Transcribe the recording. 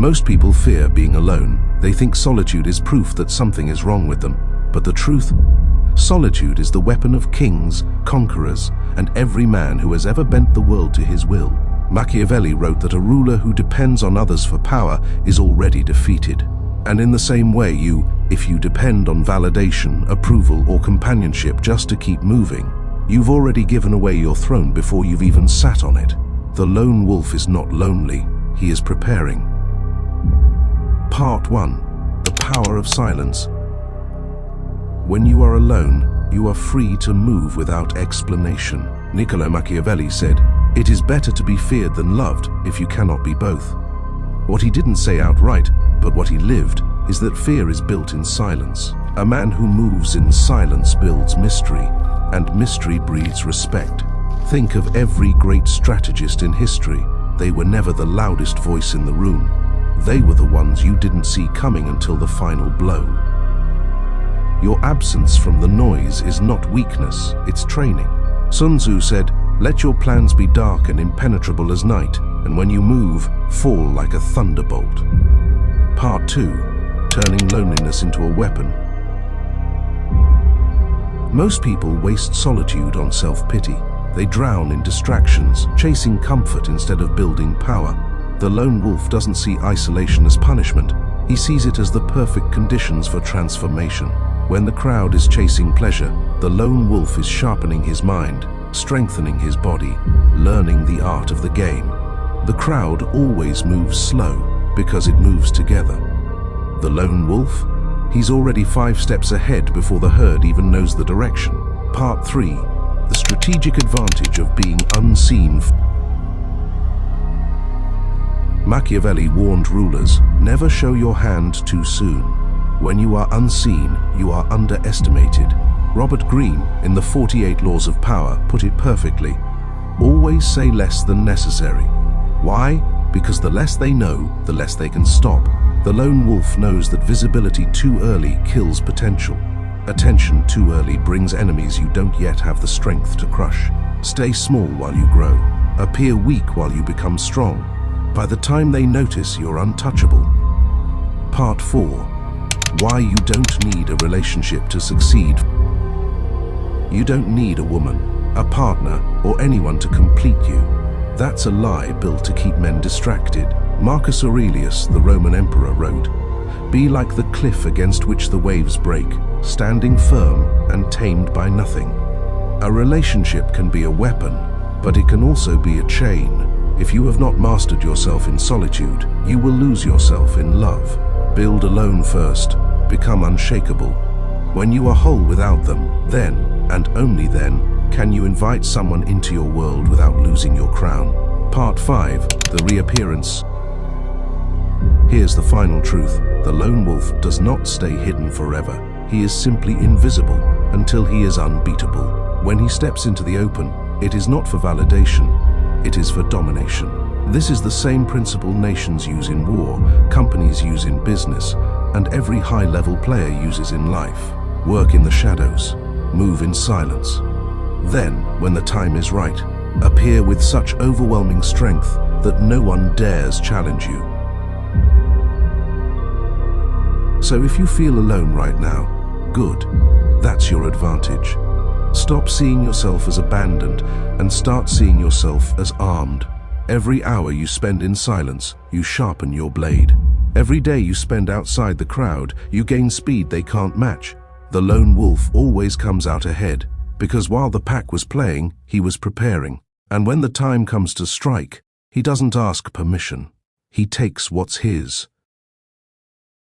Most people fear being alone. They think solitude is proof that something is wrong with them. But the truth? Solitude is the weapon of kings, conquerors, and every man who has ever bent the world to his will. Machiavelli wrote that a ruler who depends on others for power is already defeated. And in the same way, if you depend on validation, approval, or companionship just to keep moving, you've already given away your throne before you've even sat on it. The lone wolf is not lonely, he is preparing. Part 1. The Power of Silence. When you are alone, you are free to move without explanation. Niccolo Machiavelli said, "It is better to be feared than loved if you cannot be both." What he didn't say outright, but what he lived, is that fear is built in silence. A man who moves in silence builds mystery, and mystery breeds respect. Think of every great strategist in history. They were never the loudest voice in the room. They were the ones you didn't see coming until the final blow. Your absence from the noise is not weakness, it's training. Sun Tzu said, "Let your plans be dark and impenetrable as night, and when you move, fall like a thunderbolt." Part 2. Turning loneliness into a weapon. Most people waste solitude on self-pity. They drown in distractions, chasing comfort instead of building power. The lone wolf doesn't see isolation as punishment. He sees it as the perfect conditions for transformation. When the crowd is chasing pleasure, the lone wolf is sharpening his mind, strengthening his body, learning the art of the game. The crowd always moves slow because it moves together. The lone wolf? He's already 5 steps ahead before the herd even knows the direction. Part 3. The strategic advantage of being unseen. Machiavelli warned rulers, never show your hand too soon. When you are unseen, you are underestimated. Robert Greene, in the 48 Laws of Power, put it perfectly. Always say less than necessary. Why? Because the less they know, the less they can stop. The lone wolf knows that visibility too early kills potential. Attention too early brings enemies you don't yet have the strength to crush. Stay small while you grow. Appear weak while you become strong. By the time they notice, you're untouchable. Part 4. Why you don't need a relationship to succeed. You don't need a woman, a partner, or anyone to complete you. That's a lie built to keep men distracted. Marcus Aurelius, the Roman emperor, wrote, "Be like the cliff against which the waves break, standing firm and tamed by nothing." A relationship can be a weapon, but it can also be a chain. If you have not mastered yourself in solitude, you will lose yourself in love. Build alone first, become unshakable. When you are whole without them, then, and only then, can you invite someone into your world without losing your crown. Part 5. The Reappearance. Here's the final truth. The lone wolf does not stay hidden forever. He is simply invisible until he is unbeatable. When he steps into the open, it is not for validation, it is for domination. This is the same principle nations use in war, companies use in business, and every high-level player uses in life. Work in the shadows, move in silence. Then, when the time is right, appear with such overwhelming strength that no one dares challenge you. So if you feel alone right now, good, that's your advantage. Stop seeing yourself as abandoned and start seeing yourself as armed. Every hour you spend in silence, you sharpen your blade. Every day you spend outside the crowd, you gain speed they can't match. The lone wolf always comes out ahead, because while the pack was playing, he was preparing. And when the time comes to strike, he doesn't ask permission. He takes what's his.